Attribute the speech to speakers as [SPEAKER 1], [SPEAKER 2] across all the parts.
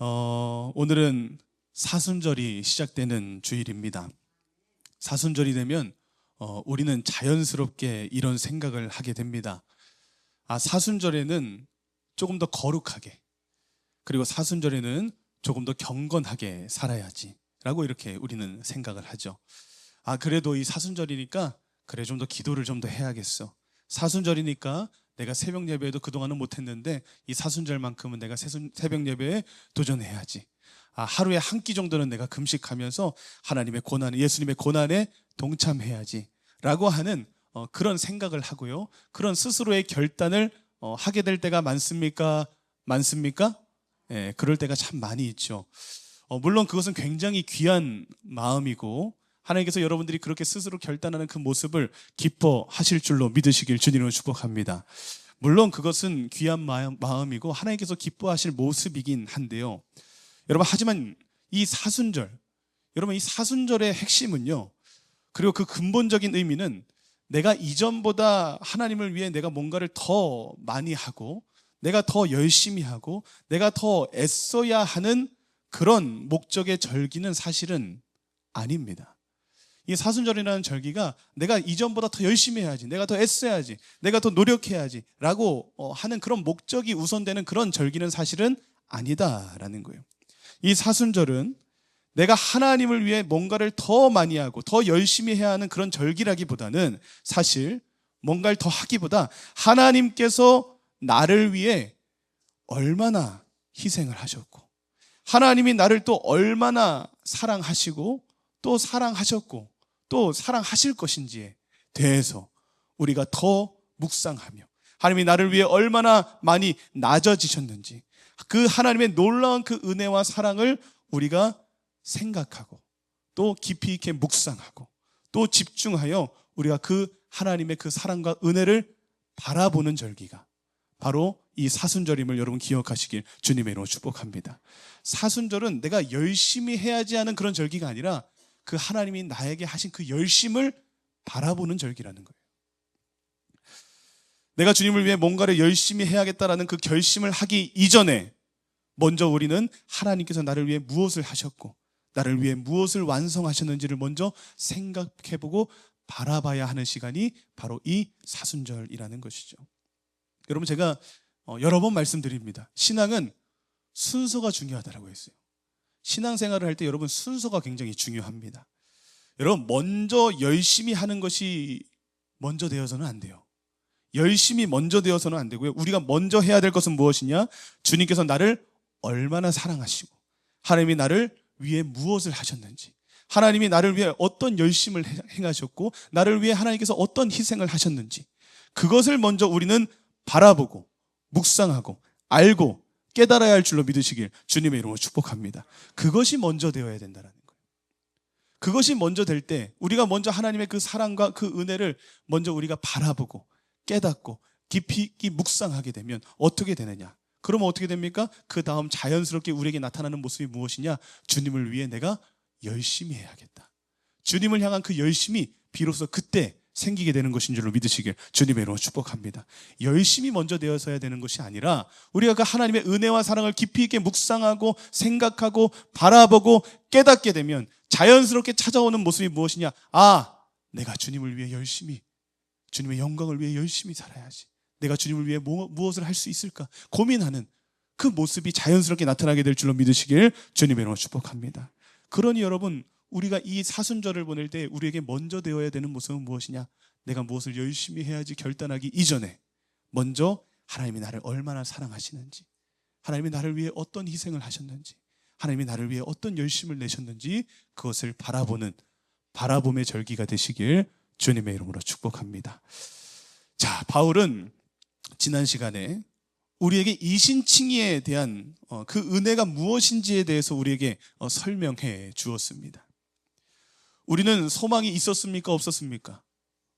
[SPEAKER 1] 오늘은 사순절이 시작되는 주일입니다. 사순절이 되면 우리는 자연스럽게 이런 생각을 하게 됩니다. 사순절에는 조금 더 거룩하게, 그리고 사순절에는 조금 더 경건하게 살아야지 라고 이렇게 우리는 생각을 하죠. 그래도 이 사순절이니까 그래, 좀 더 기도를 좀 더 해야겠어. 사순절이니까 내가 새벽 예배에도 그동안은 못했는데 이 사순절만큼은 내가 새벽 예배에 도전해야지. 하루에 한 끼 정도는 내가 금식하면서 하나님의 고난에, 예수님의 고난에 동참해야지 라고 하는 그런 생각을 하고요, 그런 스스로의 결단을 하게 될 때가 많습니까? 예, 그럴 때가 참 많이 있죠. 물론 그것은 굉장히 귀한 마음이고, 하나님께서 여러분들이 그렇게 스스로 결단하는 그 모습을 기뻐하실 줄로 믿으시길 주님으로 축복합니다. 물론 그것은 귀한 마음이고 하나님께서 기뻐하실 모습이긴 한데요, 여러분, 하지만 이 사순절, 여러분, 이 사순절의 핵심은요, 그리고 그 근본적인 의미는 내가 이전보다 하나님을 위해 내가 뭔가를 더 많이 하고, 내가 더 열심히 하고, 내가 더 애써야 하는 그런 목적의 절기는 사실은 아닙니다. 이 사순절이라는 절기가 내가 이전보다 더 열심히 해야지, 내가 더 애써야지, 내가 더 노력해야지 라고 하는 그런 목적이 우선되는 그런 절기는 사실은 아니다라는 거예요. 이 사순절은 내가 하나님을 위해 뭔가를 더 많이 하고 더 열심히 해야 하는 그런 절기라기보다는, 사실 뭔가를 더 하기보다 하나님께서 나를 위해 얼마나 희생을 하셨고, 하나님이 나를 또 얼마나 사랑하시고 또 사랑하셨고 또 사랑하실 것인지에 대해서 우리가 더 묵상하며, 하나님이 나를 위해 얼마나 많이 낮아지셨는지, 그 하나님의 놀라운 그 은혜와 사랑을 우리가 생각하고 또 깊이 있게 묵상하고 또 집중하여 우리가 그 하나님의 그 사랑과 은혜를 바라보는 절기가 바로 이 사순절임을 여러분 기억하시길 주님의 이름으로 축복합니다. 사순절은 내가 열심히 해야지 하는 그런 절기가 아니라 그 하나님이 나에게 하신 그 열심을 바라보는 절기라는 거예요. 내가 주님을 위해 뭔가를 열심히 해야겠다라는 그 결심을 하기 이전에 먼저 우리는 하나님께서 나를 위해 무엇을 하셨고 나를 위해 무엇을 완성하셨는지를 먼저 생각해보고 바라봐야 하는 시간이 바로 이 사순절이라는 것이죠. 여러분, 제가 여러 번 말씀드립니다. 신앙은 순서가 중요하다고 했어요. 신앙생활을 할 때 여러분, 순서가 굉장히 중요합니다. 여러분, 먼저 열심히 하는 것이 먼저 되어서는 안 돼요. 열심히 먼저 되어서는 안 되고요, 우리가 먼저 해야 될 것은 무엇이냐? 주님께서 나를 얼마나 사랑하시고 하나님이 나를 위해 무엇을 하셨는지, 하나님이 나를 위해 어떤 열심을 행하셨고 나를 위해 하나님께서 어떤 희생을 하셨는지, 그것을 먼저 우리는 바라보고 묵상하고 알고 깨달아야 할 줄로 믿으시길 주님의 이름으로 축복합니다. 그것이 먼저 되어야 된다는 거예요. 그것이 먼저 될 때 우리가 먼저 하나님의 그 사랑과 그 은혜를 먼저 우리가 바라보고 깨닫고 깊이 있게 묵상하게 되면 어떻게 되느냐? 그러면 어떻게 됩니까? 그 다음 자연스럽게 우리에게 나타나는 모습이 무엇이냐? 주님을 위해 내가 열심히 해야겠다. 주님을 향한 그 열심이 비로소 그때 생기게 되는 것인 줄로 믿으시길 주님의 이름으로 축복합니다. 열심히 먼저 되어서야 되는 것이 아니라 우리가 그 하나님의 은혜와 사랑을 깊이 있게 묵상하고 생각하고 바라보고 깨닫게 되면 자연스럽게 찾아오는 모습이 무엇이냐? 내가 주님을 위해 열심히, 주님의 영광을 위해 열심히 살아야지, 내가 주님을 위해 무엇을 할 수 있을까 고민하는 그 모습이 자연스럽게 나타나게 될 줄로 믿으시길 주님의 이름으로 축복합니다. 그러니 여러분, 우리가 이 사순절을 보낼 때 우리에게 먼저 되어야 되는 모습은 무엇이냐? 내가 무엇을 열심히 해야지 결단하기 이전에 먼저 하나님이 나를 얼마나 사랑하시는지, 하나님이 나를 위해 어떤 희생을 하셨는지, 하나님이 나를 위해 어떤 열심을 내셨는지, 그것을 바라봄의 절기가 되시길 주님의 이름으로 축복합니다. 자, 바울은 지난 시간에 우리에게 이신칭의에 대한 그 은혜가 무엇인지에 대해서 우리에게 설명해 주었습니다. 우리는 소망이 있었습니까? 없었습니까?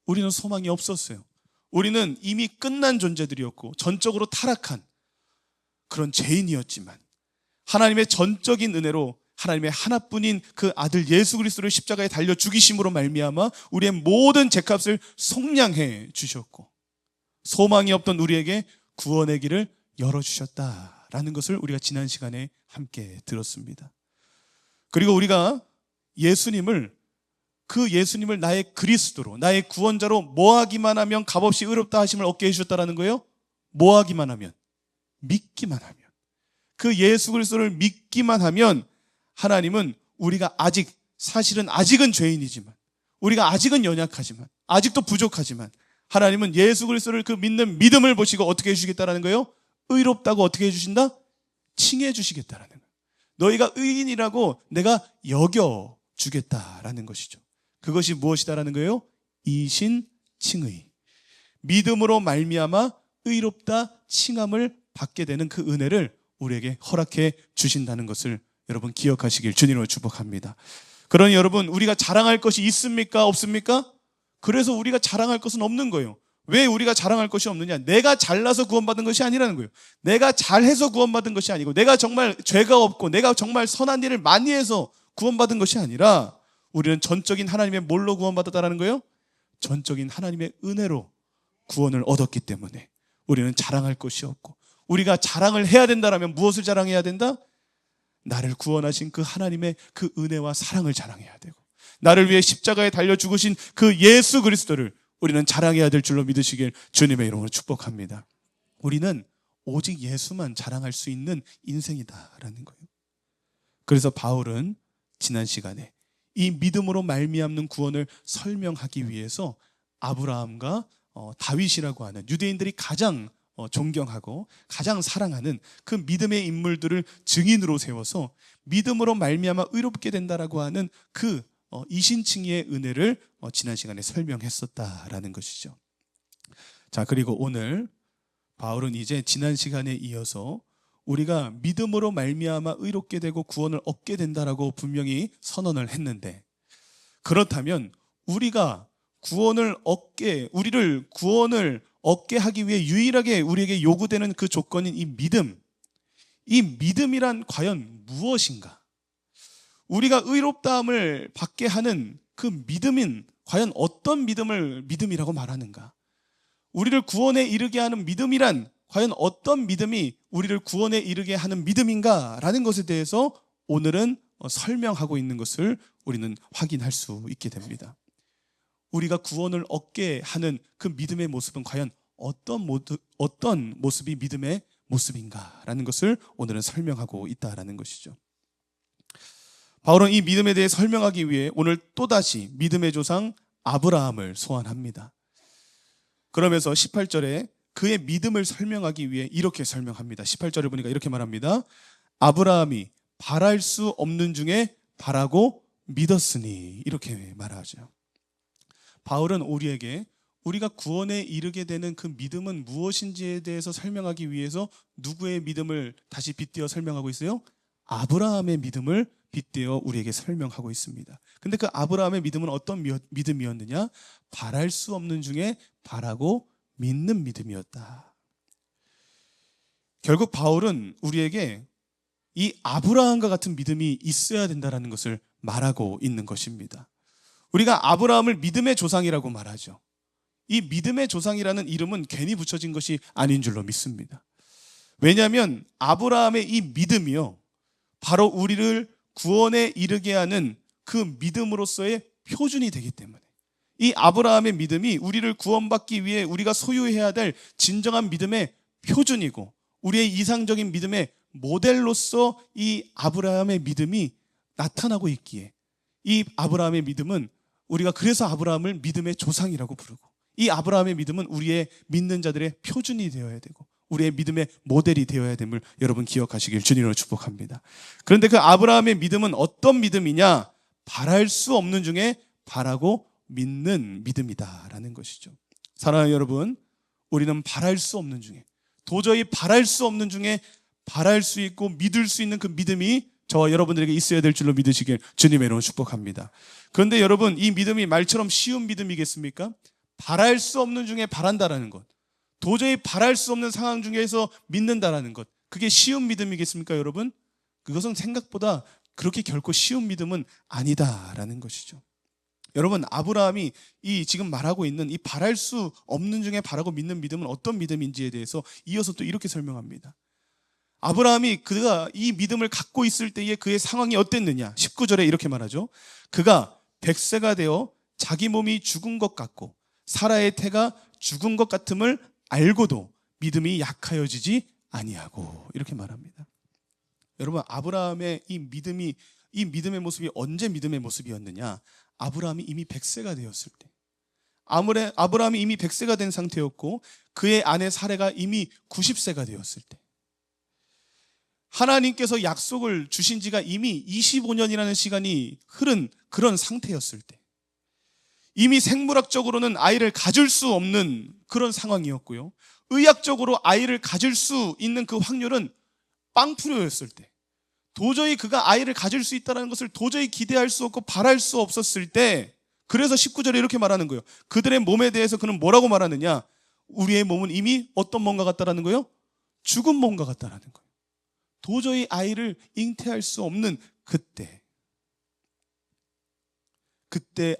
[SPEAKER 1] 우리는 소망이 없었어요. 우리는 이미 끝난 존재들이었고 전적으로 타락한 그런 죄인이었지만, 하나님의 전적인 은혜로 하나님의 하나뿐인 그 아들 예수 그리스도를 십자가에 달려 죽이심으로 말미암아 우리의 모든 죄값을 속량해 주셨고, 소망이 없던 우리에게 구원의 길을 열어주셨다라는 있다라는 것을 우리가 지난 시간에 함께 들었습니다. 그리고 우리가 예수님을 나의 그리스도로, 나의 구원자로 뭐하기만 하면 값없이 의롭다 하심을 얻게 해주셨다라는 거예요. 뭐하기만 하면, 믿기만 하면, 그 예수 그리스도를 믿기만 하면 하나님은 우리가 사실은 아직은 죄인이지만, 우리가 아직은 연약하지만, 아직도 부족하지만 하나님은 예수 그리스도를 그 믿는 믿음을 보시고 어떻게 해주시겠다라는 거예요? 의롭다고 어떻게 해주신다? 칭해 주시겠다라는 거예요. 너희가 의인이라고 내가 여겨주겠다라는 것이죠. 그것이 무엇이다라는 거예요? 이신칭의. 믿음으로 말미암아 의롭다 칭함을 받게 되는 그 은혜를 우리에게 허락해 주신다는 것을 여러분 기억하시길 주님으로 축복합니다. 그러니 여러분, 우리가 자랑할 것이 있습니까? 없습니까? 그래서 우리가 자랑할 것은 없는 거예요. 왜 우리가 자랑할 것이 없느냐? 내가 잘나서 구원받은 것이 아니라는 거예요. 내가 잘해서 구원받은 것이 아니고, 내가 정말 죄가 없고 내가 정말 선한 일을 많이 해서 구원받은 것이 아니라, 우리는 전적인 하나님의 뭘로 구원받았다라는 거예요? 전적인 하나님의 은혜로 구원을 얻었기 때문에 우리는 자랑할 것이 없고, 우리가 자랑을 해야 된다라면 무엇을 자랑해야 된다? 나를 구원하신 그 하나님의 그 은혜와 사랑을 자랑해야 되고, 나를 위해 십자가에 달려 죽으신 그 예수 그리스도를 우리는 자랑해야 될 줄로 믿으시길 주님의 이름으로 축복합니다. 우리는 오직 예수만 자랑할 수 있는 인생이다라는 거예요. 그래서 바울은 지난 시간에 이 믿음으로 말미암는 구원을 설명하기 위해서 아브라함과 다윗이라고 하는 유대인들이 가장 존경하고 가장 사랑하는 그 믿음의 인물들을 증인으로 세워서 믿음으로 말미암아 의롭게 된다라고 하는 그 이신칭의의 은혜를 지난 시간에 설명했었다라는 것이죠. 자, 그리고 오늘 바울은 이제 지난 시간에 이어서 우리가 믿음으로 말미암아 의롭게 되고 구원을 얻게 된다라고 분명히 선언을 했는데, 그렇다면 우리를 구원을 얻게 하기 위해 유일하게 우리에게 요구되는 그 조건인 이 믿음이란 과연 무엇인가? 우리가 의롭다함을 받게 하는 그 믿음인 과연 어떤 믿음이라고 말하는가? 우리를 구원에 이르게 하는 믿음이란 과연 어떤 믿음이 우리를 구원에 이르게 하는 믿음인가라는 것에 대해서 오늘은 설명하고 있는 것을 우리는 확인할 수 있게 됩니다. 우리가 구원을 얻게 하는 그 믿음의 모습은 과연 어떤 모습이 믿음의 모습인가라는 것을 오늘은 설명하고 있다라는 것이죠. 바울은 이 믿음에 대해 설명하기 위해 오늘 또다시 믿음의 조상 아브라함을 소환합니다. 그러면서 18절에 그의 믿음을 설명하기 위해 이렇게 설명합니다. 18절에 보니까 이렇게 말합니다. 아브라함이 바랄 수 없는 중에 바라고 믿었으니, 이렇게 말하죠. 바울은 우리에게 우리가 구원에 이르게 되는 그 믿음은 무엇인지에 대해서 설명하기 위해서 누구의 믿음을 다시 빗대어 설명하고 있어요? 아브라함의 믿음을 빗대어 우리에게 설명하고 있습니다. 근데 그 아브라함의 믿음은 어떤 믿음이었느냐? 바랄 수 없는 중에 바라고 믿는 믿음이었다. 결국 바울은 우리에게 이 아브라함과 같은 믿음이 있어야 된다는 것을 말하고 있는 것입니다. 우리가 아브라함을 믿음의 조상이라고 말하죠. 이 믿음의 조상이라는 이름은 괜히 붙여진 것이 아닌 줄로 믿습니다. 왜냐하면 아브라함의 이 믿음이요, 바로 우리를 구원에 이르게 하는 그 믿음으로서의 표준이 되기 때문에, 이 아브라함의 믿음이 우리를 구원받기 위해 우리가 소유해야 될 진정한 믿음의 표준이고, 우리의 이상적인 믿음의 모델로서 이 아브라함의 믿음이 나타나고 있기에, 이 아브라함의 믿음은 우리가 그래서 아브라함을 믿음의 조상이라고 부르고, 이 아브라함의 믿음은 우리의 믿는 자들의 표준이 되어야 되고 우리의 믿음의 모델이 되어야 됨을 여러분 기억하시길 주님으로 축복합니다. 그런데 그 아브라함의 믿음은 어떤 믿음이냐? 바랄 수 없는 중에 바라고 믿는 믿음이다라는 것이죠. 사랑하는 여러분, 우리는 바랄 수 없는 중에, 도저히 바랄 수 없는 중에 바랄 수 있고 믿을 수 있는 그 믿음이 저와 여러분들에게 있어야 될 줄로 믿으시길 주님의 이름으로 축복합니다. 그런데 여러분, 이 믿음이 말처럼 쉬운 믿음이겠습니까? 바랄 수 없는 중에 바란다라는 것, 도저히 바랄 수 없는 상황 중에서 믿는다라는 것, 그게 쉬운 믿음이겠습니까 여러분? 그것은 생각보다 그렇게 결코 쉬운 믿음은 아니다라는 것이죠. 여러분, 아브라함이 이 지금 말하고 있는 이 바랄 수 없는 중에 바라고 믿는 믿음은 어떤 믿음인지에 대해서 이어서 또 이렇게 설명합니다. 아브라함이 그가 이 믿음을 갖고 있을 때의 그의 상황이 어땠느냐? 19절에 이렇게 말하죠. 그가 100세가 되어 자기 몸이 죽은 것 같고 사라의 태가 죽은 것 같음을 알고도 믿음이 약하여지지 아니하고, 이렇게 말합니다. 여러분, 아브라함의 이 믿음의 모습이 언제 믿음의 모습이었느냐? 아브라함이 이미 100세가 되었을 때. 아브라함이 이미 100세가 된 상태였고 그의 아내 사레가 이미 90세가 되었을 때. 하나님께서 약속을 주신 지가 이미 25년이라는 시간이 흐른 그런 상태였을 때. 이미 생물학적으로는 아이를 가질 수 없는 그런 상황이었고요. 의학적으로 아이를 가질 수 있는 그 확률은 빵프로였을 때. 도저히 그가 아이를 가질 수 있다는 것을 도저히 기대할 수 없고 바랄 수 없었을 때, 그래서 19절에 이렇게 말하는 거예요. 그들의 몸에 대해서 그는 뭐라고 말하느냐? 우리의 몸은 이미 어떤 몸과 같다라는 거예요? 죽은 몸과 같다라는 거예요. 도저히 아이를 잉태할 수 없는 그때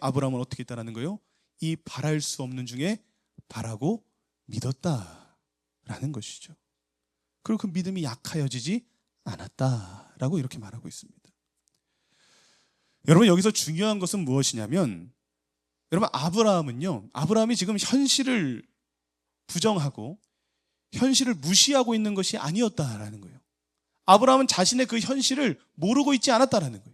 [SPEAKER 1] 아브라함은 어떻게 했다라는 거예요? 이 바랄 수 없는 중에 바라고 믿었다라는 것이죠. 그리고 그 믿음이 약하여지지 않았다라고 이렇게 말하고 있습니다. 여러분, 여기서 중요한 것은 무엇이냐면, 여러분, 아브라함이 지금 현실을 부정하고 현실을 무시하고 있는 것이 아니었다라는 거예요. 아브라함은 자신의 그 현실을 모르고 있지 않았다라는 거예요.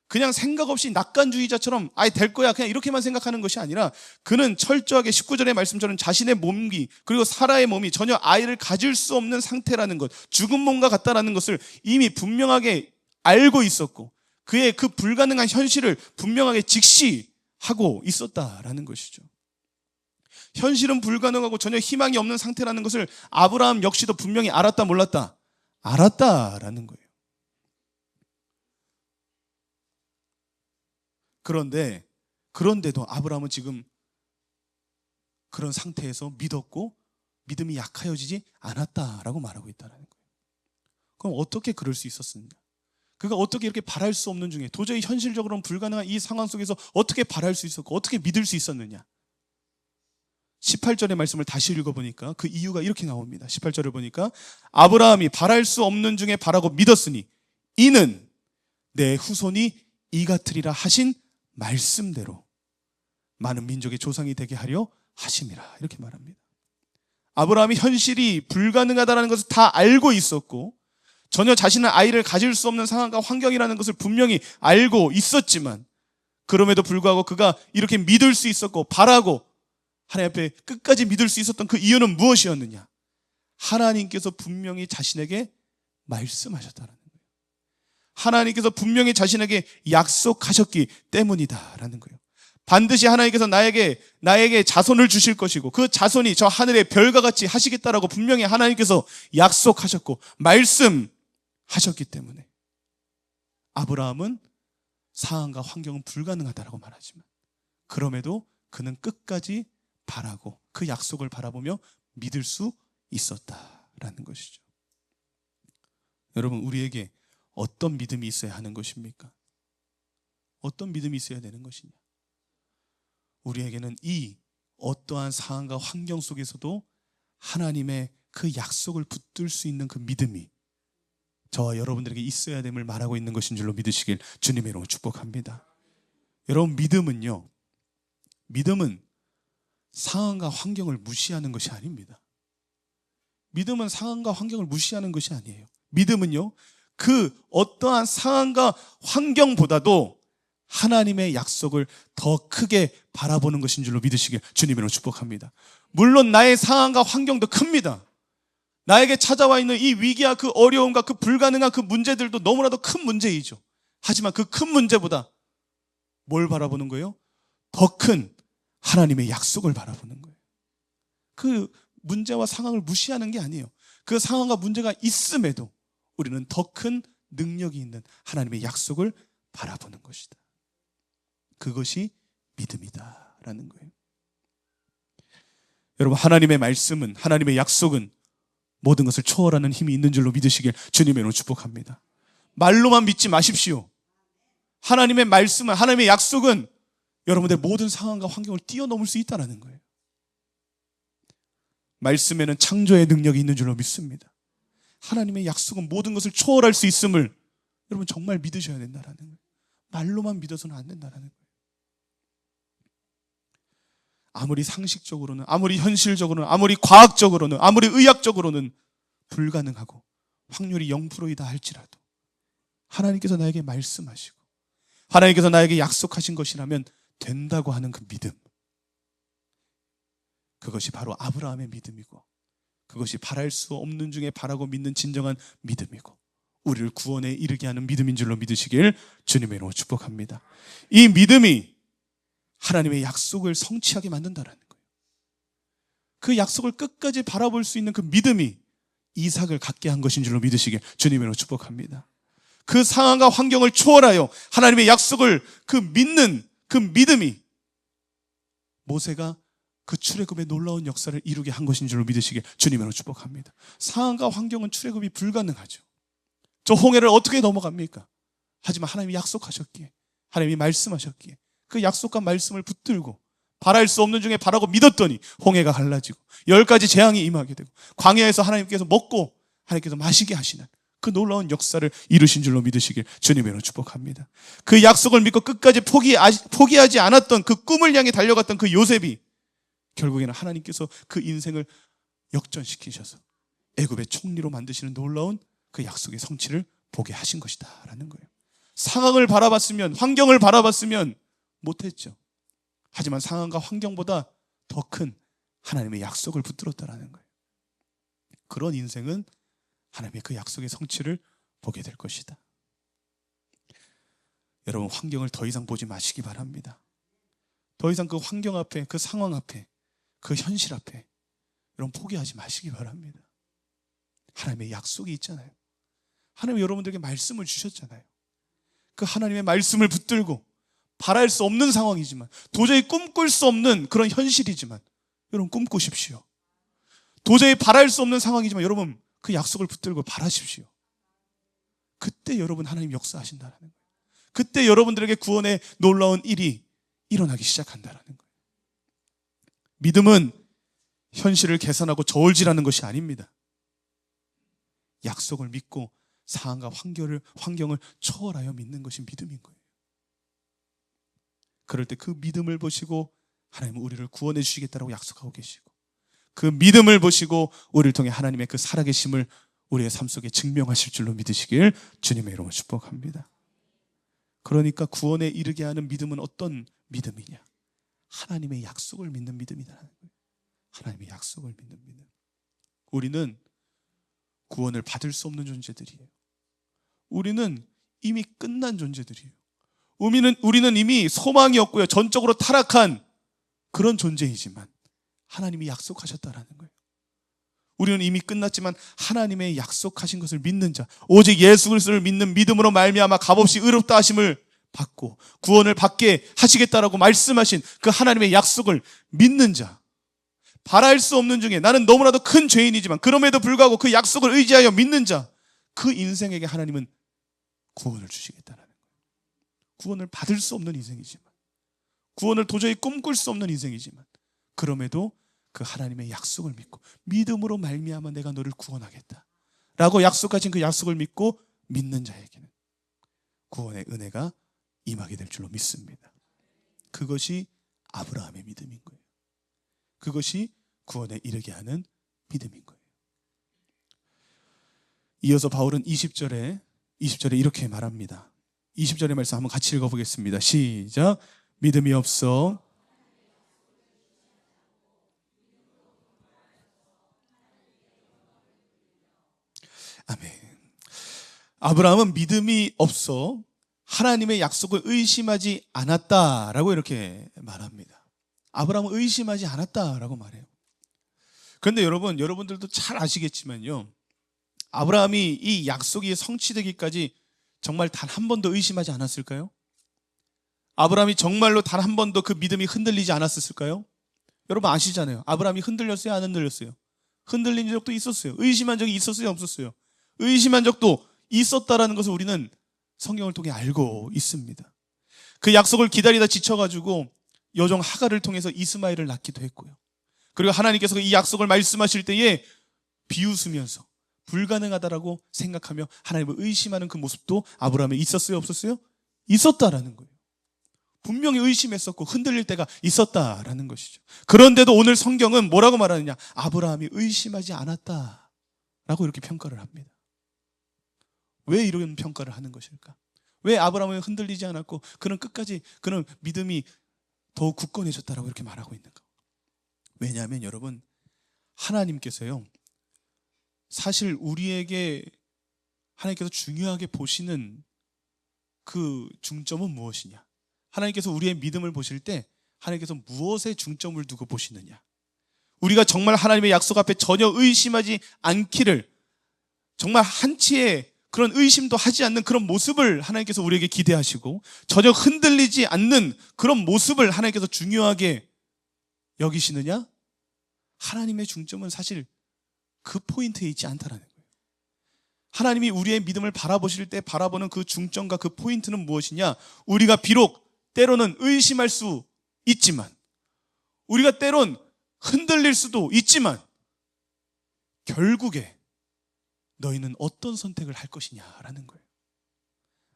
[SPEAKER 1] 그냥 생각 없이 낙관주의자처럼 아예 될 거야 그냥 이렇게만 생각하는 것이 아니라, 그는 철저하게 19절의 말씀처럼 자신의 몸이 그리고 사라의 몸이 전혀 아이를 가질 수 없는 상태라는 것, 죽은 몸과 같다라는 것을 이미 분명하게 알고 있었고 그의 그 불가능한 현실을 분명하게 직시하고 있었다라는 것이죠. 현실은 불가능하고 전혀 희망이 없는 상태라는 것을 아브라함 역시도 분명히 알았다 몰랐다? 알았다라는 거예요. 그런데도 아브라함은 지금 그런 상태에서 믿었고 믿음이 약하여지지 않았다라고 말하고 있다는 거예요. 그럼 어떻게 그럴 수 있었느냐? 그가 어떻게 이렇게 바랄 수 없는 중에, 도저히 현실적으로는 불가능한 이 상황 속에서 어떻게 바랄 수 있었고 어떻게 믿을 수 있었느냐? 18절의 말씀을 다시 읽어보니까 그 이유가 이렇게 나옵니다. 18절을 보니까 아브라함이 바랄 수 없는 중에 바라고 믿었으니 이는 내 후손이 이 같으리라 하신 말씀대로 많은 민족의 조상이 되게 하려 하심이라, 이렇게 말합니다. 아브라함이 현실이 불가능하다는 것을 다 알고 있었고 전혀 자신은 아이를 가질 수 없는 상황과 환경이라는 것을 분명히 알고 있었지만, 그럼에도 불구하고 그가 이렇게 믿을 수 있었고 바라고 하나님 앞에 끝까지 믿을 수 있었던 그 이유는 무엇이었느냐? 하나님께서 분명히 자신에게 말씀하셨다는 거예요. 하나님께서 분명히 자신에게 약속하셨기 때문이다라는 거예요. 반드시 하나님께서 나에게 자손을 주실 것이고 그 자손이 저 하늘의 별과 같이 하시겠다라고 분명히 하나님께서 약속하셨고 말씀하셨기 때문에 아브라함은 상황과 환경은 불가능하다라고 말하지만 그럼에도 그는 끝까지 바라고 그 약속을 바라보며 믿을 수 있었다라는 것이죠. 여러분, 우리에게 어떤 믿음이 있어야 하는 것입니까? 어떤 믿음이 있어야 되는 것이냐? 우리에게는 이 어떠한 상황과 환경 속에서도 하나님의 그 약속을 붙들 수 있는 그 믿음이 저와 여러분들에게 있어야 됨을 말하고 있는 것인 줄로 믿으시길 주님의 이름으로 축복합니다. 여러분, 믿음은 상황과 환경을 무시하는 것이 아닙니다. 믿음은 상황과 환경을 무시하는 것이 아니에요. 믿음은요, 그 어떠한 상황과 환경보다도 하나님의 약속을 더 크게 바라보는 것인 줄로 믿으시길 주님으로 축복합니다. 물론 나의 상황과 환경도 큽니다. 나에게 찾아와 있는 이 위기와 그 어려움과 그 불가능한 그 문제들도 너무나도 큰 문제이죠. 하지만 그 큰 문제보다 뭘 바라보는 거예요? 더 큰 하나님의 약속을 바라보는 거예요. 그 문제와 상황을 무시하는 게 아니에요. 그 상황과 문제가 있음에도 우리는 더 큰 능력이 있는 하나님의 약속을 바라보는 것이다. 그것이 믿음이다라는 거예요. 여러분, 하나님의 말씀은, 하나님의 약속은 모든 것을 초월하는 힘이 있는 줄로 믿으시길 주님의 이름으로 축복합니다. 말로만 믿지 마십시오. 하나님의 말씀은, 하나님의 약속은 여러분들의 모든 상황과 환경을 뛰어넘을 수 있다는 거예요. 말씀에는 창조의 능력이 있는 줄로 믿습니다. 하나님의 약속은 모든 것을 초월할 수 있음을 여러분 정말 믿으셔야 된다라는 거예요. 말로만 믿어서는 안 된다라는 거예요. 아무리 상식적으로는, 아무리 현실적으로는, 아무리 과학적으로는, 아무리 의학적으로는 불가능하고 확률이 0%이다 할지라도 하나님께서 나에게 말씀하시고 하나님께서 나에게 약속하신 것이라면 된다고 하는 그 믿음, 그것이 바로 아브라함의 믿음이고, 그것이 바랄 수 없는 중에 바라고 믿는 진정한 믿음이고, 우리를 구원에 이르게 하는 믿음인 줄로 믿으시길 주님의 이름으로 축복합니다. 이 믿음이 하나님의 약속을 성취하게 만든다라는 거예요. 그 약속을 끝까지 바라볼 수 있는 그 믿음이 이삭을 갖게 한 것인 줄로 믿으시길 주님의 이름으로 축복합니다. 그 상황과 환경을 초월하여 하나님의 약속을 믿는 그 믿음이 모세가 그 출애굽의 놀라운 역사를 이루게 한 것인 줄로 믿으시길 주님으로 축복합니다. 상황과 환경은 출애굽이 불가능하죠. 저 홍해를 어떻게 넘어갑니까? 하지만 하나님이 약속하셨기에, 하나님이 말씀하셨기에 그 약속과 말씀을 붙들고 바랄 수 없는 중에 바라고 믿었더니 홍해가 갈라지고 10가지 재앙이 임하게 되고 광야에서 하나님께서 먹고 하나님께서 마시게 하시는 그 놀라운 역사를 이루신 줄로 믿으시길 주님으로 축복합니다. 그 약속을 믿고 끝까지 포기하지 않았던 그 꿈을 향해 달려갔던 그 요셉이 결국에는 하나님께서 그 인생을 역전시키셔서 애굽의 총리로 만드시는 놀라운 그 약속의 성취를 보게 하신 것이다 라는 거예요. 상황을 바라봤으면, 환경을 바라봤으면 못했죠. 하지만 상황과 환경보다 더 큰 하나님의 약속을 붙들었다라는 거예요. 그런 인생은 하나님의 그 약속의 성취를 보게 될 것이다. 여러분, 환경을 더 이상 보지 마시기 바랍니다. 더 이상 그 환경 앞에, 그 상황 앞에, 그 현실 앞에 여러분 포기하지 마시기 바랍니다. 하나님의 약속이 있잖아요. 하나님이 여러분들에게 말씀을 주셨잖아요. 그 하나님의 말씀을 붙들고 바랄 수 없는 상황이지만, 도저히 꿈꿀 수 없는 그런 현실이지만 여러분 꿈꾸십시오. 도저히 바랄 수 없는 상황이지만 여러분 그 약속을 붙들고 바라십시오. 그때 여러분 하나님 역사하신다는 거예요. 그때 여러분들에게 구원의 놀라운 일이 일어나기 시작한다는 거예요. 믿음은 현실을 계산하고 저울질하는 것이 아닙니다. 약속을 믿고 상황과 환경을 초월하여 믿는 것이 믿음인 거예요. 그럴 때 그 믿음을 보시고 하나님은 우리를 구원해 주시겠다라고 약속하고 계시고, 그 믿음을 보시고 우리를 통해 하나님의 그 살아계심을 우리의 삶 속에 증명하실 줄로 믿으시길 주님의 이름으로 축복합니다. 그러니까 구원에 이르게 하는 믿음은 어떤 믿음이냐? 하나님의 약속을 믿는 믿음이라는 거예요. 하나님의 약속을 믿는 믿음. 우리는 구원을 받을 수 없는 존재들이에요. 우리는 이미 끝난 존재들이에요. 우리는 이미 소망이 없고요, 전적으로 타락한 그런 존재이지만 하나님이 약속하셨다라는 거예요. 우리는 이미 끝났지만 하나님의 약속하신 것을 믿는 자, 오직 예수 그리스도를 믿는 믿음으로 말미암아 값없이 의롭다 하심을 받고 구원을 받게 하시겠다라고 말씀하신 그 하나님의 약속을 믿는 자, 바랄 수 없는 중에 나는 너무나도 큰 죄인이지만 그럼에도 불구하고 그 약속을 의지하여 믿는 자, 그 인생에게 하나님은 구원을 주시겠다는 거예요. 구원을 받을 수 없는 인생이지만, 구원을 도저히 꿈꿀 수 없는 인생이지만 그럼에도 그 하나님의 약속을 믿고 믿음으로 말미암아 내가 너를 구원하겠다 라고 약속하신 그 약속을 믿고 믿는 자에게는 구원의 은혜가 임하게 될 줄로 믿습니다. 그것이 아브라함의 믿음인 거예요. 그것이 구원에 이르게 하는 믿음인 거예요. 이어서 바울은 20절에 이렇게 말합니다. 20절의 말씀 한번 같이 읽어보겠습니다. 시작. 믿음이 없어 아멘. 아브라함은 믿음이 없어 하나님의 약속을 의심하지 않았다라고 이렇게 말합니다. 아브라함은 의심하지 않았다라고 말해요. 그런데 여러분들도 잘 아시겠지만요, 아브라함이 이 약속이 성취되기까지 정말 단 한 번도 의심하지 않았을까요? 아브라함이 정말로 단 한 번도 그 믿음이 흔들리지 않았을까요? 여러분 아시잖아요. 아브라함이 흔들렸어요, 안 흔들렸어요? 흔들린 적도 있었어요. 의심한 적이 있었어요, 없었어요? 의심한 적도 있었다라는 것을 우리는 성경을 통해 알고 있습니다. 그 약속을 기다리다 지쳐가지고 여종 하갈을 통해서 이스마엘을 낳기도 했고요. 그리고 하나님께서 이 약속을 말씀하실 때에 비웃으면서 불가능하다라고 생각하며 하나님을 의심하는 그 모습도 아브라함에 있었어요, 없었어요? 있었다라는 거예요. 분명히 의심했었고 흔들릴 때가 있었다라는 것이죠. 그런데도 오늘 성경은 뭐라고 말하느냐? 아브라함이 의심하지 않았다라고 이렇게 평가를 합니다. 왜 이런 평가를 하는 것일까? 왜 아브라함은 흔들리지 않았고 그는 끝까지 그는 믿음이 더욱 굳건해졌다라고 이렇게 말하고 있는가? 왜냐하면 여러분, 하나님께서요, 사실 우리에게 하나님께서 중요하게 보시는 그 중점은 무엇이냐? 하나님께서 우리의 믿음을 보실 때 하나님께서 무엇에 중점을 두고 보시느냐? 우리가 정말 하나님의 약속 앞에 전혀 의심하지 않기를, 정말 한치의 그런 의심도 하지 않는 그런 모습을 하나님께서 우리에게 기대하시고 전혀 흔들리지 않는 그런 모습을 하나님께서 중요하게 여기시느냐? 하나님의 중점은 사실 그 포인트에 있지 않다라는 거예요. 하나님이 우리의 믿음을 바라보실 때 바라보는 그 중점과 그 포인트는 무엇이냐? 우리가 비록 때로는 의심할 수 있지만, 우리가 때론 흔들릴 수도 있지만, 결국에 너희는 어떤 선택을 할 것이냐라는 거예요.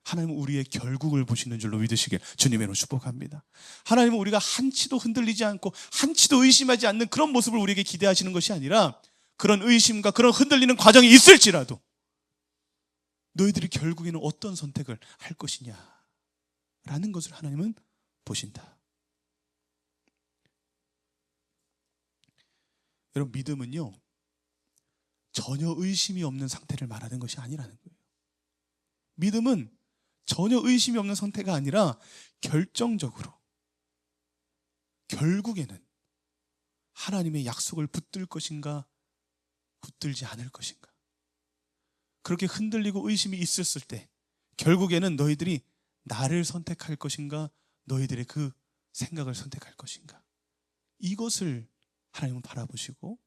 [SPEAKER 1] 하나님은 우리의 결국을 보시는 줄로 믿으시길 주님으로 축복합니다. 하나님은 우리가 한치도 흔들리지 않고 한치도 의심하지 않는 그런 모습을 우리에게 기대하시는 것이 아니라, 그런 의심과 그런 흔들리는 과정이 있을지라도 너희들이 결국에는 어떤 선택을 할 것이냐라는 것을 하나님은 보신다. 여러분, 믿음은요, 전혀 의심이 없는 상태를 말하는 것이 아니라는 거예요. 믿음은 전혀 의심이 없는 상태가 아니라 결정적으로 결국에는 하나님의 약속을 붙들 것인가 붙들지 않을 것인가, 그렇게 흔들리고 의심이 있었을 때 결국에는 너희들이 나를 선택할 것인가 너희들의 그 생각을 선택할 것인가, 이것을 하나님은 바라보시고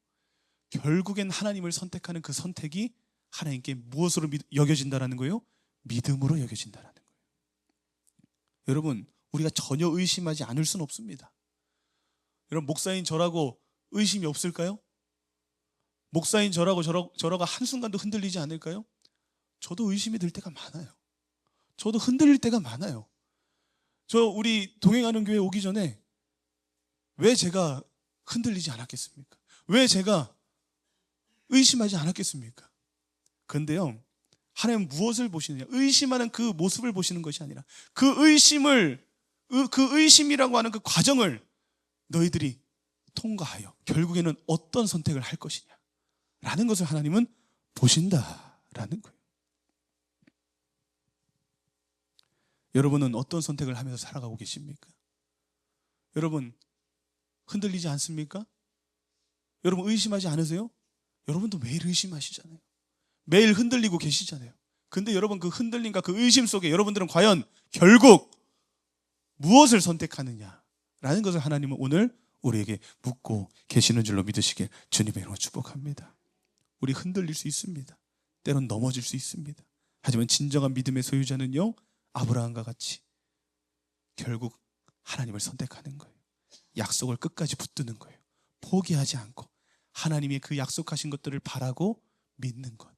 [SPEAKER 1] 결국엔 하나님을 선택하는 그 선택이 하나님께 무엇으로 여겨진다라는 거예요? 믿음으로 여겨진다라는 거예요. 여러분, 우리가 전혀 의심하지 않을 수는 없습니다. 여러분, 목사인 저라고 의심이 없을까요? 목사인 저라고 한순간도 흔들리지 않을까요? 저도 의심이 들 때가 많아요. 저도 흔들릴 때가 많아요. 우리 동행하는 교회 오기 전에 왜 제가 흔들리지 않았겠습니까? 왜 제가 의심하지 않았겠습니까? 그런데요, 하나님은 무엇을 보시느냐? 의심하는 그 모습을 보시는 것이 아니라 그 의심이라고 하는 그 과정을 너희들이 통과하여 결국에는 어떤 선택을 할 것이냐 라는 것을 하나님은 보신다라는 거예요. 여러분은 어떤 선택을 하면서 살아가고 계십니까? 여러분, 흔들리지 않습니까? 여러분, 의심하지 않으세요? 여러분도 매일 의심하시잖아요. 매일 흔들리고 계시잖아요. 근데 여러분, 그 흔들림과 그 의심 속에 여러분들은 과연 결국 무엇을 선택하느냐라는 것을 하나님은 오늘 우리에게 묻고 계시는 줄로 믿으시길 주님의 이름으로 축복합니다. 우리 흔들릴 수 있습니다. 때론 넘어질 수 있습니다. 하지만 진정한 믿음의 소유자는요, 아브라함과 같이 결국 하나님을 선택하는 거예요. 약속을 끝까지 붙드는 거예요. 포기하지 않고 하나님의 그 약속하신 것들을 바라고 믿는 것,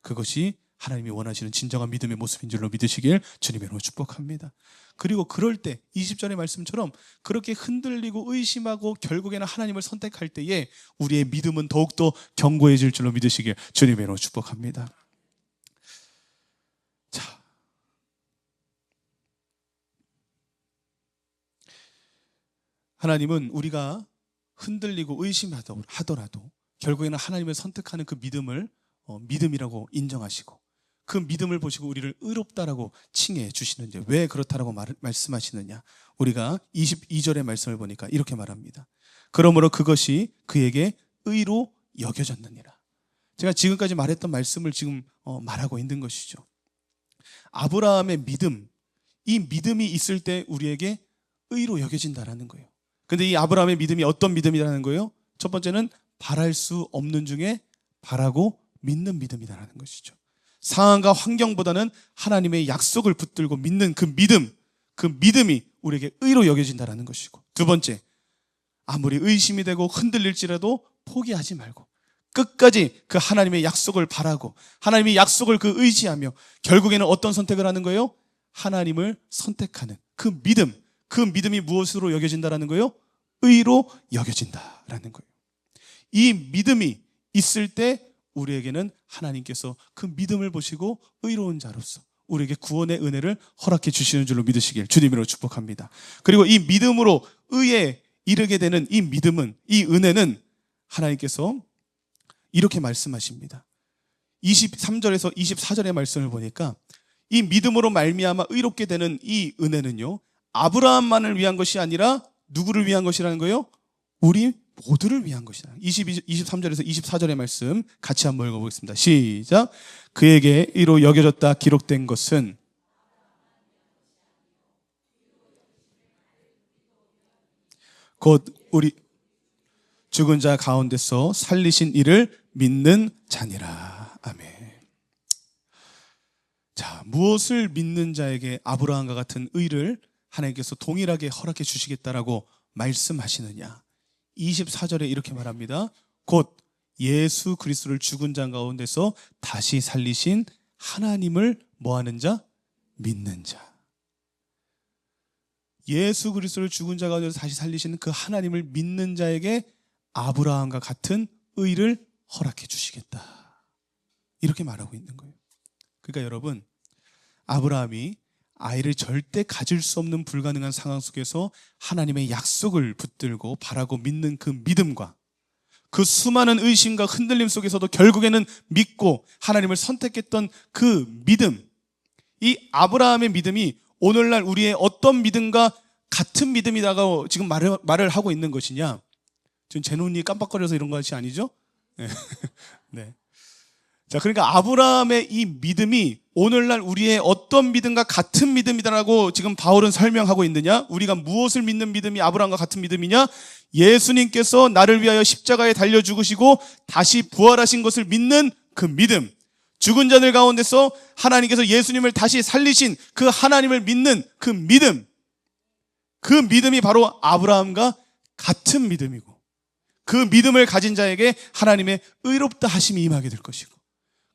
[SPEAKER 1] 그것이 하나님이 원하시는 진정한 믿음의 모습인 줄로 믿으시길 주님의 이름으로 축복합니다. 그리고 그럴 때 20절의 말씀처럼 그렇게 흔들리고 의심하고 결국에는 하나님을 선택할 때에 우리의 믿음은 더욱더 견고해질 줄로 믿으시길 주님의 이름으로 축복합니다. 자, 하나님은 우리가 흔들리고 의심하더라도 결국에는 하나님을 선택하는 그 믿음을 믿음이라고 인정하시고 그 믿음을 보시고 우리를 의롭다라고 칭해 주시는데, 왜 그렇다라고 말씀하시느냐? 우리가 22절의 말씀을 보니까 이렇게 말합니다. 그러므로 그것이 그에게 의로 여겨졌느니라. 제가 지금까지 말했던 말씀을 지금 말하고 있는 것이죠. 아브라함의 믿음, 이 믿음이 있을 때 우리에게 의로 여겨진다라는 거예요. 근데 이 아브라함의 믿음이 어떤 믿음이라는 거예요? 첫 번째는 바랄 수 없는 중에 바라고 믿는 믿음이라는 것이죠. 상황과 환경보다는 하나님의 약속을 붙들고 믿는 그 믿음이 우리에게 의로 여겨진다는 것이고, 두 번째, 아무리 의심이 되고 흔들릴지라도 포기하지 말고 끝까지 그 하나님의 약속을 바라고 하나님의 약속을 그 의지하며 결국에는 어떤 선택을 하는 거예요? 하나님을 선택하는 그 믿음, 그 믿음이 무엇으로 여겨진다라는 거예요? 의로 여겨진다라는 거예요. 이 믿음이 있을 때 우리에게는 하나님께서 그 믿음을 보시고 의로운 자로서 우리에게 구원의 은혜를 허락해 주시는 줄로 믿으시길 주님으로 축복합니다. 그리고 이 믿음으로 의에 이르게 되는 이 믿음은, 이 은혜는 하나님께서 이렇게 말씀하십니다. 23절에서 24절의 말씀을 보니까 이 믿음으로 말미암아 의롭게 되는 이 은혜는요, 아브라함만을 위한 것이 아니라 누구를 위한 것이라는 거예요? 우리 모두를 위한 것이다. 23절에서 24절의 말씀 같이 한번 읽어보겠습니다. 시작. 그에게 의로 여겨졌다 기록된 것은 곧 우리 죽은 자 가운데서 살리신 이를 믿는 자니라. 아멘. 자, 무엇을 믿는 자에게 아브라함과 같은 의를 하나님께서 동일하게 허락해 주시겠다라고 말씀하시느냐? 24절에 이렇게 말합니다. 곧 예수 그리스도를 죽은 자 가운데서 다시 살리신 하나님을 뭐하는 자? 믿는 자. 예수 그리스도를 죽은 자 가운데서 다시 살리시는 그 하나님을 믿는 자에게 아브라함과 같은 의를 허락해 주시겠다. 이렇게 말하고 있는 거예요. 그러니까 여러분, 아브라함이 아이를 절대 가질 수 없는 불가능한 상황 속에서 하나님의 약속을 붙들고 바라고 믿는 그 믿음과 그 수많은 의심과 흔들림 속에서도 결국에는 믿고 하나님을 선택했던 그 믿음, 이 아브라함의 믿음이 오늘날 우리의 어떤 믿음과 같은 믿음이다가 지금 말을 하고 있는 것이냐? 지금 제 눈이 깜빡거려서 이런 것이 아니죠? 네. 네. 자, 그러니까 아브라함의 이 믿음이 오늘날 우리의 어떤 믿음과 같은 믿음이다라고 지금 바울은 설명하고 있느냐? 우리가 무엇을 믿는 믿음이 아브라함과 같은 믿음이냐? 예수님께서 나를 위하여 십자가에 달려 죽으시고 다시 부활하신 것을 믿는 그 믿음. 죽은 자들 가운데서 하나님께서 예수님을 다시 살리신 그 하나님을 믿는 그 믿음. 그 믿음이 바로 아브라함과 같은 믿음이고 그 믿음을 가진 자에게 하나님의 의롭다 하심이 임하게 될 것이고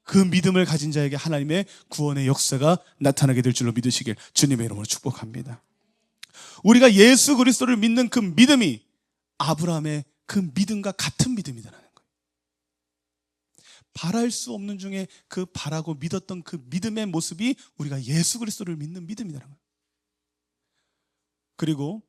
[SPEAKER 1] 그 믿음을 가진 자에게 하나님의 구원의 역사가 나타나게 될 줄로 믿으시길 주님의 이름으로 축복합니다. 우리가 예수 그리스도를 믿는 그 믿음이 아브라함의 그 믿음과 같은 믿음이라는 거예요. 바랄 수 없는 중에 그 바라고 믿었던 그 믿음의 모습이 우리가 예수 그리스도를 믿는 믿음이라는 거예요. 그리고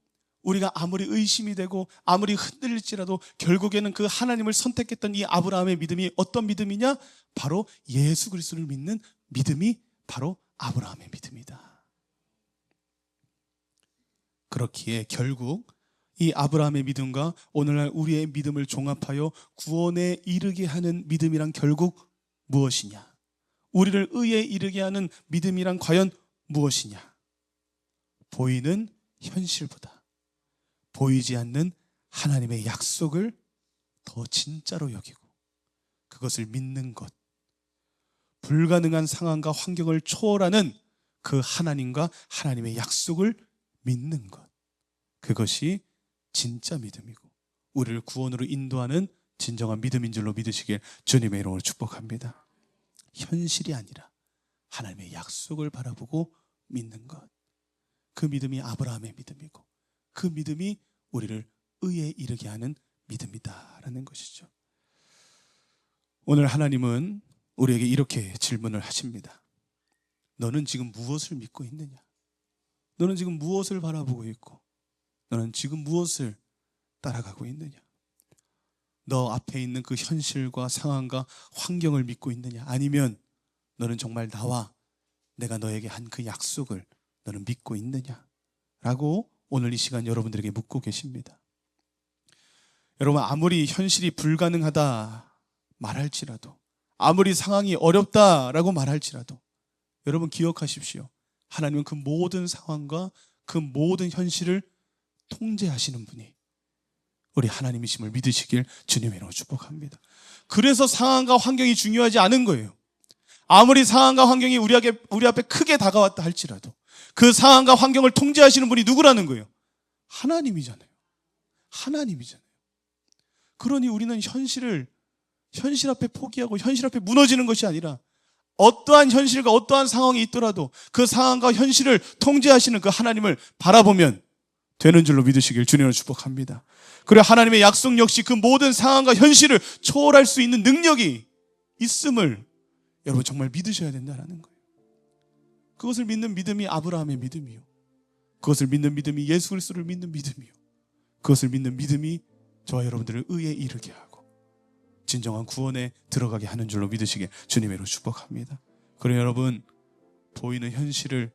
[SPEAKER 1] 우리가 아무리 의심이 되고 아무리 흔들릴지라도 결국에는 그 하나님을 선택했던 이 아브라함의 믿음이 어떤 믿음이냐? 바로 예수 그리스도를 믿는 믿음이 바로 아브라함의 믿음이다. 그렇기에 결국 이 아브라함의 믿음과 오늘날 우리의 믿음을 종합하여 구원에 이르게 하는 믿음이란 결국 무엇이냐? 우리를 의에 이르게 하는 믿음이란 과연 무엇이냐? 보이는 현실보다 보이지 않는 하나님의 약속을 더 진짜로 여기고 그것을 믿는 것, 불가능한 상황과 환경을 초월하는 그 하나님과 하나님의 약속을 믿는 것, 그것이 진짜 믿음이고 우리를 구원으로 인도하는 진정한 믿음인 줄로 믿으시길 주님의 이름으로 축복합니다. 현실이 아니라 하나님의 약속을 바라보고 믿는 것, 그 믿음이 아브라함의 믿음이고 그 믿음이 우리를 의에 이르게 하는 믿음이다라는 것이죠. 오늘 하나님은 우리에게 이렇게 질문을 하십니다. 너는 지금 무엇을 믿고 있느냐? 너는 지금 무엇을 바라보고 있고 너는 지금 무엇을 따라가고 있느냐? 너 앞에 있는 그 현실과 상황과 환경을 믿고 있느냐? 아니면 너는 정말 나와 내가 너에게 한 그 약속을 너는 믿고 있느냐? 라고 오늘 이 시간 여러분들에게 묻고 계십니다. 여러분, 아무리 현실이 불가능하다 말할지라도 아무리 상황이 어렵다라고 말할지라도 여러분 기억하십시오. 하나님은 그 모든 상황과 그 모든 현실을 통제하시는 분이 우리 하나님이심을 믿으시길 주님의 이름으로 축복합니다. 그래서 상황과 환경이 중요하지 않은 거예요. 아무리 상황과 환경이 우리 앞에 크게 다가왔다 할지라도 그 상황과 환경을 통제하시는 분이 누구라는 거예요? 하나님이잖아요. 하나님이잖아요. 그러니 우리는 현실을 현실 앞에 포기하고 현실 앞에 무너지는 것이 아니라 어떠한 현실과 어떠한 상황이 있더라도 그 상황과 현실을 통제하시는 그 하나님을 바라보면 되는 줄로 믿으시길 주님으로 축복합니다. 그리고 하나님의 약속 역시 그 모든 상황과 현실을 초월할 수 있는 능력이 있음을 여러분 정말 믿으셔야 된다는 거예요. 그것을 믿는 믿음이 아브라함의 믿음이요, 그것을 믿는 믿음이 예수 그리스도를 믿는 믿음이요, 그것을 믿는 믿음이 저와 여러분들을 의에 이르게 하고 진정한 구원에 들어가게 하는 줄로 믿으시길 주님의 이름으로 축복합니다. 그리고 여러분, 보이는 현실을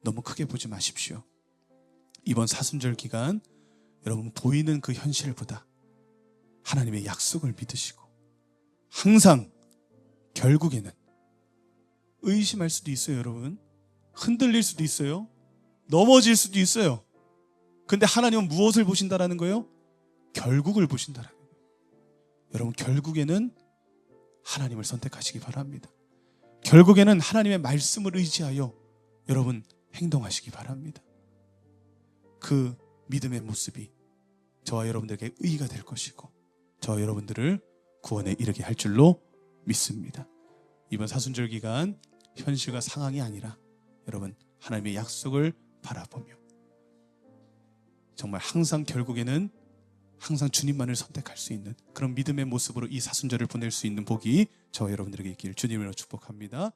[SPEAKER 1] 너무 크게 보지 마십시오. 이번 사순절 기간 여러분 보이는 그 현실보다 하나님의 약속을 믿으시고 항상 결국에는 의심할 수도 있어요. 여러분 흔들릴 수도 있어요. 넘어질 수도 있어요. 근데 하나님은 무엇을 보신다라는 거예요? 결국을 보신다라는 거예요. 여러분 결국에는 하나님을 선택하시기 바랍니다. 결국에는 하나님의 말씀을 의지하여 여러분 행동하시기 바랍니다. 그 믿음의 모습이 저와 여러분들에게 의의가 될 것이고 저와 여러분들을 구원에 이르게 할 줄로 믿습니다. 이번 사순절 기간 현실과 상황이 아니라 여러분 하나님의 약속을 바라보며 정말 항상 결국에는 항상 주님만을 선택할 수 있는 그런 믿음의 모습으로 이 사순절을 보낼 수 있는 복이 저와 여러분들에게 있기를 주님으로 축복합니다.